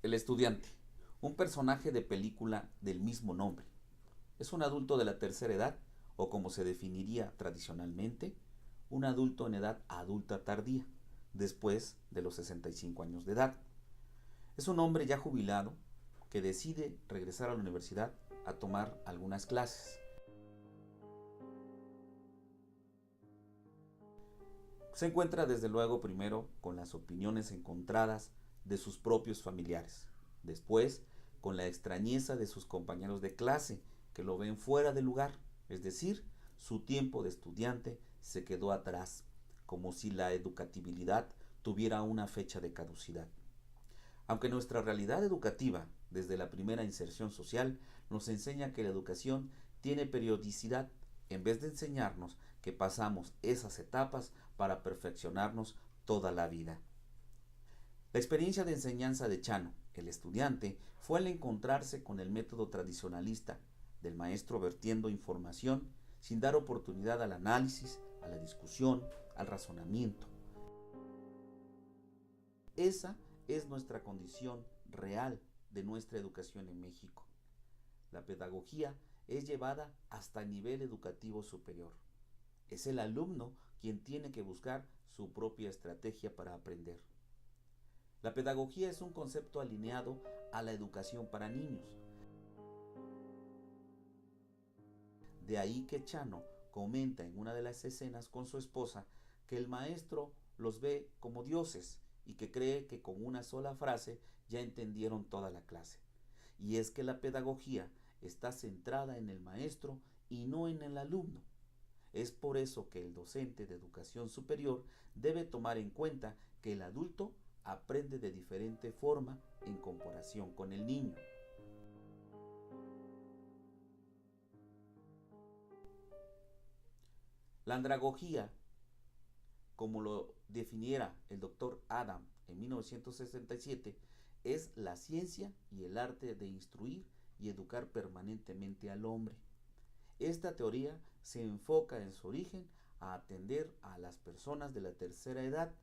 El estudiante, un personaje de película del mismo nombre. Es un adulto de la tercera edad, o como se definiría tradicionalmente, un adulto en edad adulta tardía, después de los 65 años de edad. Es un hombre ya jubilado que decide regresar a la universidad a tomar algunas clases. Se encuentra desde luego primero con las opiniones encontradas de sus propios familiares, después con la extrañeza de sus compañeros de clase que lo ven fuera de lugar, es decir, su tiempo de estudiante se quedó atrás, como si la educatibilidad tuviera una fecha de caducidad. Aunque nuestra realidad educativa, desde la primera inserción social, nos enseña que la educación tiene periodicidad, en vez de enseñarnos que pasamos esas etapas para perfeccionarnos toda la vida. La experiencia de enseñanza de Chano, el estudiante, fue al encontrarse con el método tradicionalista del maestro vertiendo información sin dar oportunidad al análisis, a la discusión, al razonamiento. Esa es nuestra condición real de nuestra educación en México. La pedagogía es llevada hasta el nivel educativo superior. Es el alumno quien tiene que buscar su propia estrategia para aprender. La pedagogía es un concepto alineado a la educación para niños. De ahí que Chano comenta en una de las escenas con su esposa que el maestro los ve como dioses y que cree que con una sola frase ya entendieron toda la clase. Y es que la pedagogía está centrada en el maestro y no en el alumno. Es por eso que el docente de educación superior debe tomar en cuenta que el adulto aprende de diferente forma en comparación con el niño. La andragogía, como lo definiera el doctor Adam en 1967, es la ciencia y el arte de instruir y educar permanentemente al hombre. Esta teoría se enfoca en su origen a atender a las personas de la tercera edad.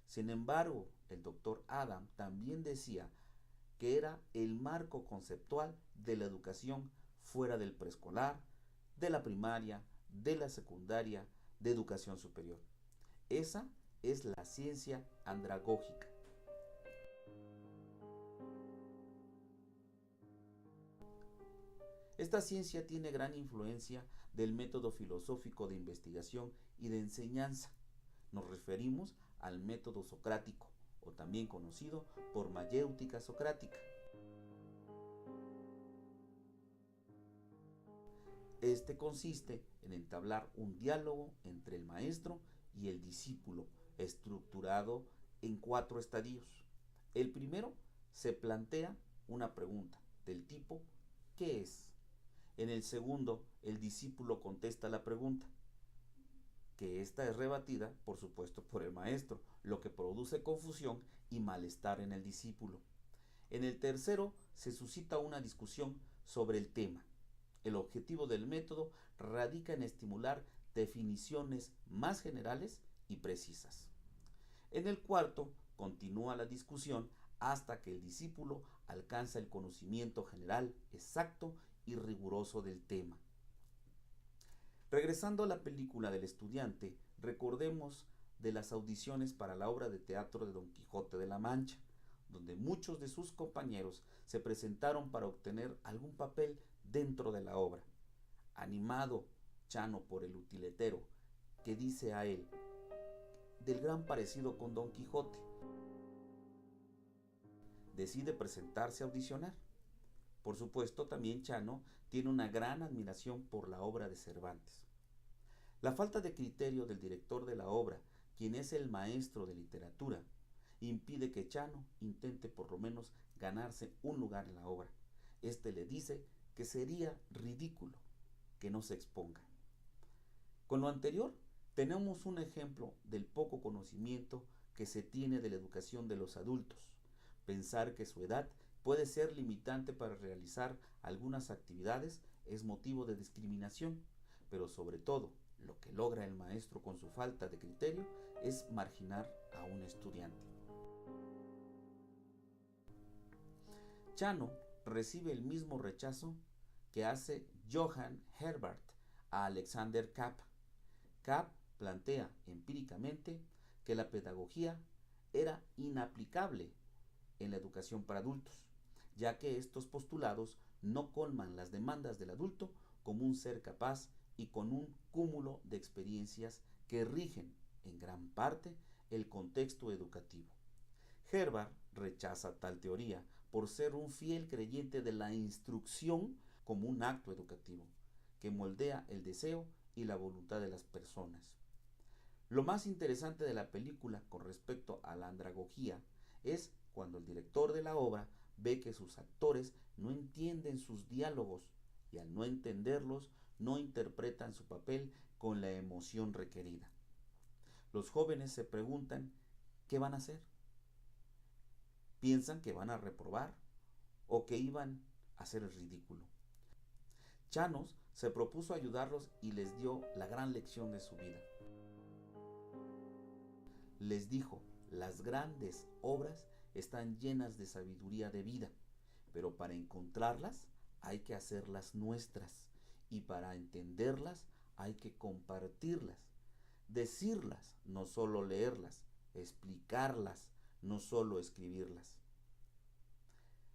Sin embargo, el doctor Adam también decía que era el marco conceptual de la educación fuera del preescolar, de la primaria, de la secundaria, de educación superior. Esa es la ciencia andragógica. Esta ciencia tiene gran influencia del método filosófico de investigación y de enseñanza. Nos referimos al método socrático, o también conocido por mayéutica socrática. Este consiste en entablar un diálogo entre el maestro y el discípulo, estructurado en 4 estadios. El primero se plantea una pregunta del tipo ¿qué es? En el segundo, el discípulo contesta la pregunta, que esta es rebatida, por supuesto, por el maestro, lo que produce confusión y malestar en el discípulo. En el tercero, se suscita una discusión sobre el tema. El objetivo del método radica en estimular definiciones más generales y precisas. En el cuarto, continúa la discusión hasta que el discípulo alcanza el conocimiento general, exacto y riguroso del tema. Regresando a la película del estudiante, recordemos de las audiciones para la obra de teatro de Don Quijote de la Mancha, donde muchos de sus compañeros se presentaron para obtener algún papel dentro de la obra. Animado Chano por el utiletero, que dice a él del gran parecido con Don Quijote, decide presentarse a audicionar. Por supuesto, también Chano tiene una gran admiración por la obra de Cervantes. La falta de criterio del director de la obra, quien es el maestro de literatura, impide que Chano intente por lo menos ganarse un lugar en la obra. Este le dice que sería ridículo que no se exponga. Con lo anterior, tenemos un ejemplo del poco conocimiento que se tiene de la educación de los adultos. Pensar que su edad puede ser limitante para realizar algunas actividades es motivo de discriminación, pero sobre todo, lo que logra el maestro con su falta de criterio es marginar a un estudiante. Chano recibe el mismo rechazo que hace Johann Herbart a Alexander Kapp. Kapp plantea empíricamente que la pedagogía era inaplicable en la educación para adultos, ya que estos postulados no colman las demandas del adulto como un ser capaz y con un cúmulo de experiencias que rigen en gran parte el contexto educativo. Herbart rechaza tal teoría por ser un fiel creyente de la instrucción como un acto educativo, que moldea el deseo y la voluntad de las personas. Lo más interesante de la película con respecto a la andragogía es cuando el director de la obra ve que sus actores no entienden sus diálogos y al no entenderlos no interpretan su papel con la emoción requerida. Los jóvenes se preguntan ¿qué van a hacer? Piensan que van a reprobar o que iban a hacer el ridículo. Chanos se propuso ayudarlos y les dio la gran lección de su vida. Les dijo, las grandes obras están llenas de sabiduría de vida, pero para encontrarlas hay que hacerlas nuestras y para entenderlas hay que compartirlas, decirlas, no solo leerlas, explicarlas, no solo escribirlas.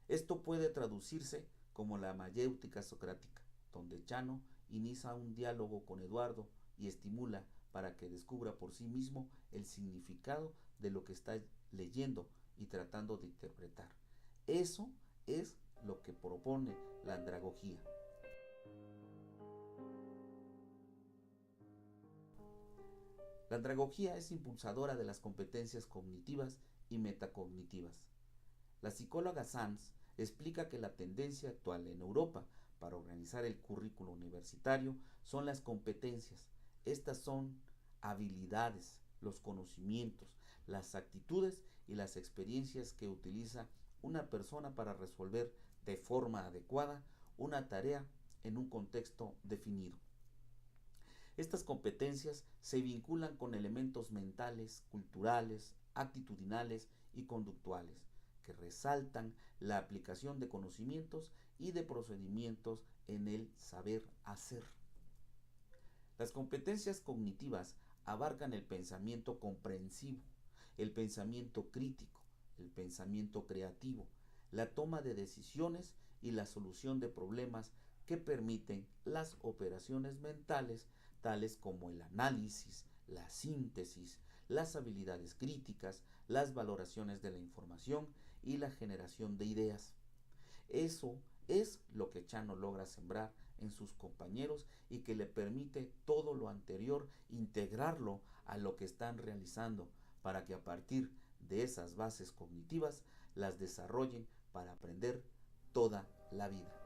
Esto puede traducirse como la mayéutica socrática, donde Chano inicia un diálogo con Eduardo y estimula para que descubra por sí mismo el significado de lo que está leyendo y tratando de interpretar. Eso es lo que propone la andragogía. La andragogía es impulsadora de las competencias cognitivas y metacognitivas. La psicóloga Sanz explica que la tendencia actual en Europa para organizar el currículo universitario son las competencias. Estas son habilidades, los conocimientos, las actitudes y las experiencias que utiliza una persona para resolver de forma adecuada una tarea en un contexto definido. Estas competencias se vinculan con elementos mentales, culturales, actitudinales y conductuales que resaltan la aplicación de conocimientos y de procedimientos en el saber hacer. Las competencias cognitivas abarcan el pensamiento comprensivo, el pensamiento crítico, el pensamiento creativo, la toma de decisiones y la solución de problemas que permiten las operaciones mentales tales como el análisis, la síntesis, las habilidades críticas, las valoraciones de la información y la generación de ideas. Eso es lo que Chano logra sembrar en sus compañeros y que le permite todo lo anterior integrarlo a lo que están realizando para que a partir de esas bases cognitivas las desarrollen para aprender toda la vida.